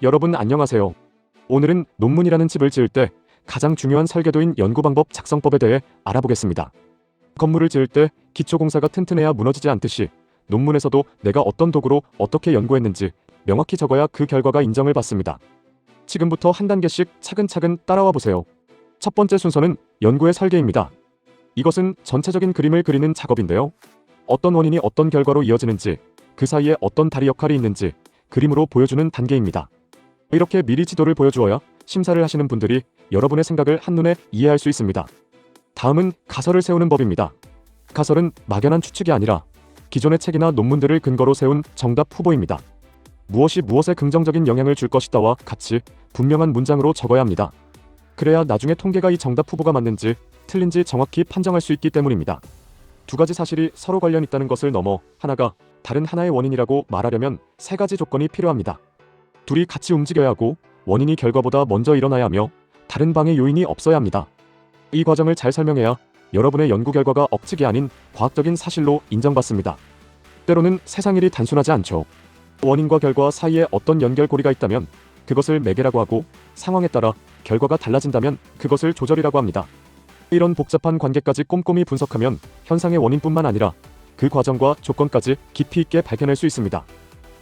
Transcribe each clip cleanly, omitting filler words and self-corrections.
여러분 안녕하세요. 오늘은 논문이라는 집을 지을 때 가장 중요한 설계도인 연구방법 작성법에 대해 알아보겠습니다. 건물을 지을 때 기초공사가 튼튼해야 무너지지 않듯이 논문에서도 내가 어떤 도구로 어떻게 연구했는지 명확히 적어야 그 결과가 인정을 받습니다. 지금부터 한 단계씩 차근차근 따라와 보세요. 첫 번째 순서는 연구의 설계입니다. 이것은 전체적인 그림을 그리는 작업인데요. 어떤 원인이 어떤 결과로 이어지는지, 그 사이에 어떤 다리 역할이 있는지 그림으로 보여주는 단계입니다. 이렇게 미리 지도를 보여주어야 심사를 하시는 분들이 여러분의 생각을 한눈에 이해할 수 있습니다. 다음은 가설을 세우는 법입니다. 가설은 막연한 추측이 아니라 기존의 책이나 논문들을 근거로 세운 정답 후보입니다. 무엇이 무엇에 긍정적인 영향을 줄 것이다와 같이 분명한 문장으로 적어야 합니다. 그래야 나중에 통계가 이 정답 후보가 맞는지 틀린지 정확히 판정할 수 있기 때문입니다. 두 가지 사실이 서로 관련 있다는 것을 넘어 하나가 다른 하나의 원인이라고 말하려면 세 가지 조건이 필요합니다. 둘이 같이 움직여야 하고 원인이 결과보다 먼저 일어나야 하며 다른 방해 요인이 없어야 합니다. 이 과정을 잘 설명해야 여러분의 연구 결과가 억측이 아닌 과학적인 사실로 인정받습니다. 때로는 세상 일이 단순하지 않죠. 원인과 결과 사이에 어떤 연결고리가 있다면 그것을 매개라고 하고 상황에 따라 결과가 달라진다면 그것을 조절이라고 합니다. 이런 복잡한 관계까지 꼼꼼히 분석하면 현상의 원인뿐만 아니라 그 과정과 조건까지 깊이 있게 밝혀낼 수 있습니다.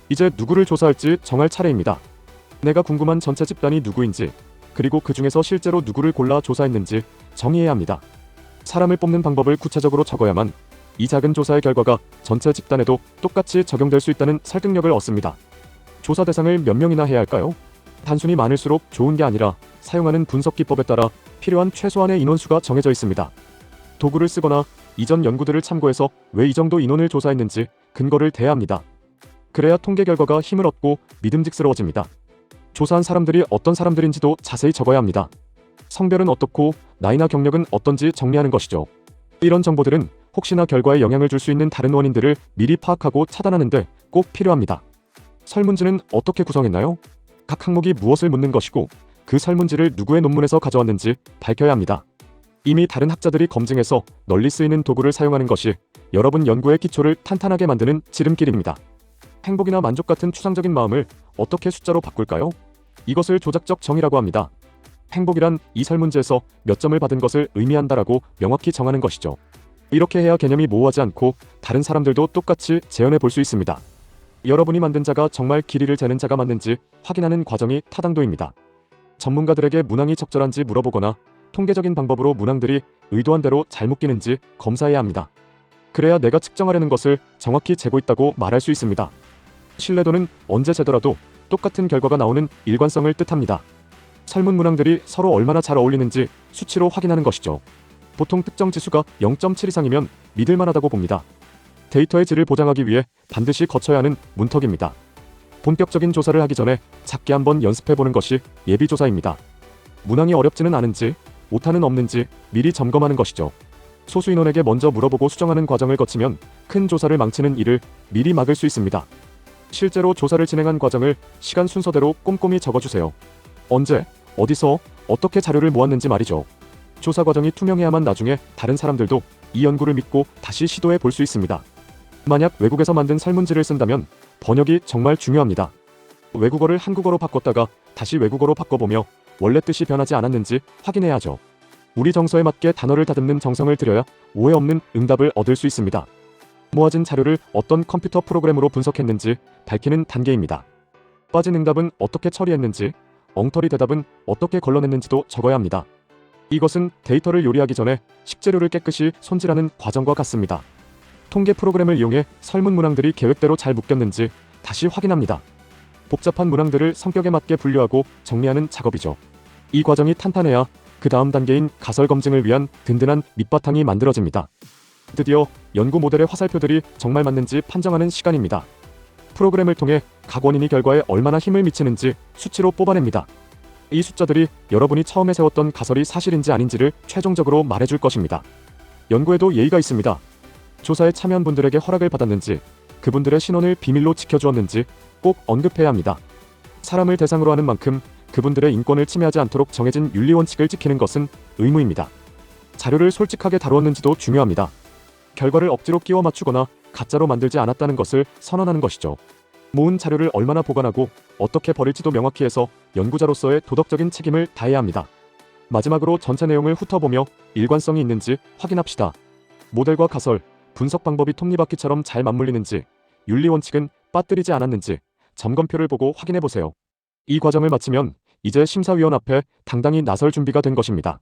이제 누구를 조사할지 정할 차례입니다. 내가 궁금한 전체 집단이 누구인지, 그리고 그 중에서 실제로 누구를 골라 조사했는지 정의해야 합니다. 사람을 뽑는 방법을 구체적으로 적어야만 이 작은 조사의 결과가 전체 집단에도 똑같이 적용될 수 있다는 설득력을 얻습니다. 조사 대상을 몇 명이나 해야 할까요? 단순히 많을수록 좋은 게 아니라 사용하는 분석 기법에 따라 필요한 최소한의 인원수가 정해져 있습니다. 도구를 쓰거나 이전 연구들을 참고해서 왜 이 정도 인원을 조사했는지 근거를 대야 합니다. 그래야 통계 결과가 힘을 얻고 믿음직스러워집니다. 조사한 사람들이 어떤 사람들인지도 자세히 적어야 합니다. 성별은 어떻고 나이나 경력은 어떤지 정리하는 것이죠. 이런 정보들은 혹시나 결과에 영향을 줄 수 있는 다른 원인들을 미리 파악하고 차단하는 데 꼭 필요합니다. 설문지는 어떻게 구성했나요? 각 항목이 무엇을 묻는 것이고 그 설문지를 누구의 논문에서 가져왔는지 밝혀야 합니다. 이미 다른 학자들이 검증해서 널리 쓰이는 도구를 사용하는 것이 여러분 연구의 기초를 탄탄하게 만드는 지름길입니다. 행복이나 만족 같은 추상적인 마음을 어떻게 숫자로 바꿀까요? 이것을 조작적 정의라고 합니다. 행복이란 이 설문지에서 몇 점을 받은 것을 의미한다라고 명확히 정하는 것이죠. 이렇게 해야 개념이 모호하지 않고 다른 사람들도 똑같이 재현해 볼 수 있습니다. 여러분이 만든 자가 정말 길이를 재는 자가 맞는지 확인하는 과정이 타당도입니다. 전문가들에게 문항이 적절한지 물어보거나 통계적인 방법으로 문항들이 의도한 대로 잘 묶이는지 검사해야 합니다. 그래야 내가 측정하려는 것을 정확히 재고 있다고 말할 수 있습니다. 신뢰도는 언제 재더라도 똑같은 결과가 나오는 일관성을 뜻합니다. 설문 문항들이 서로 얼마나 잘 어울리는지 수치로 확인하는 것이죠. 보통 특정 지수가 0.7 이상이면 믿을만하다고 봅니다. 데이터의 질을 보장하기 위해 반드시 거쳐야 하는 문턱입니다. 본격적인 조사를 하기 전에 작게 한번 연습해보는 것이 예비조사입니다. 문항이 어렵지는 않은지, 오타는 없는지 미리 점검하는 것이죠. 소수 인원에게 먼저 물어보고 수정하는 과정을 거치면 큰 조사를 망치는 일을 미리 막을 수 있습니다. 실제로 조사를 진행한 과정을 시간 순서대로 꼼꼼히 적어주세요. 언제, 어디서, 어떻게 자료를 모았는지 말이죠. 조사 과정이 투명해야만 나중에 다른 사람들도 이 연구를 믿고 다시 시도해 볼 수 있습니다. 만약 외국에서 만든 설문지를 쓴다면 번역이 정말 중요합니다. 외국어를 한국어로 바꿨다가 다시 외국어로 바꿔보며 원래 뜻이 변하지 않았는지 확인해야 하죠. 우리 정서에 맞게 단어를 다듬는 정성을 들여야 오해 없는 응답을 얻을 수 있습니다. 모아진 자료를 어떤 컴퓨터 프로그램으로 분석했는지 밝히는 단계입니다. 빠진 응답은 어떻게 처리했는지, 엉터리 대답은 어떻게 걸러냈는지도 적어야 합니다. 이것은 데이터를 요리하기 전에 식재료를 깨끗이 손질하는 과정과 같습니다. 통계 프로그램을 이용해 설문 문항들이 계획대로 잘 묶였는지 다시 확인합니다. 복잡한 문항들을 성격에 맞게 분류하고 정리하는 작업이죠. 이 과정이 탄탄해야 그 다음 단계인 가설 검증을 위한 든든한 밑바탕이 만들어집니다. 드디어 연구 모델의 화살표들이 정말 맞는지 판정하는 시간입니다. 프로그램을 통해 각 원인이 결과에 얼마나 힘을 미치는지 수치로 뽑아냅니다. 이 숫자들이 여러분이 처음에 세웠던 가설이 사실인지 아닌지를 최종적으로 말해줄 것입니다. 연구에도 예의가 있습니다. 조사에 참여한 분들에게 허락을 받았는지, 그분들의 신원을 비밀로 지켜주었는지 꼭 언급해야 합니다. 사람을 대상으로 하는 만큼 그분들의 인권을 침해하지 않도록 정해진 윤리 원칙을 지키는 것은 의무입니다. 자료를 솔직하게 다루었는지도 중요합니다. 결과를 억지로 끼워 맞추거나 가짜로 만들지 않았다는 것을 선언하는 것이죠. 모은 자료를 얼마나 보관하고 어떻게 버릴지도 명확히 해서 연구자로서의 도덕적인 책임을 다해야 합니다. 마지막으로 전체 내용을 훑어보며 일관성이 있는지 확인합시다. 모델과 가설, 분석 방법이 톱니바퀴처럼 잘 맞물리는지, 윤리 원칙은 빠뜨리지 않았는지 점검표를 보고 확인해보세요. 이 과정을 마치면 이제 심사위원 앞에 당당히 나설 준비가 된 것입니다.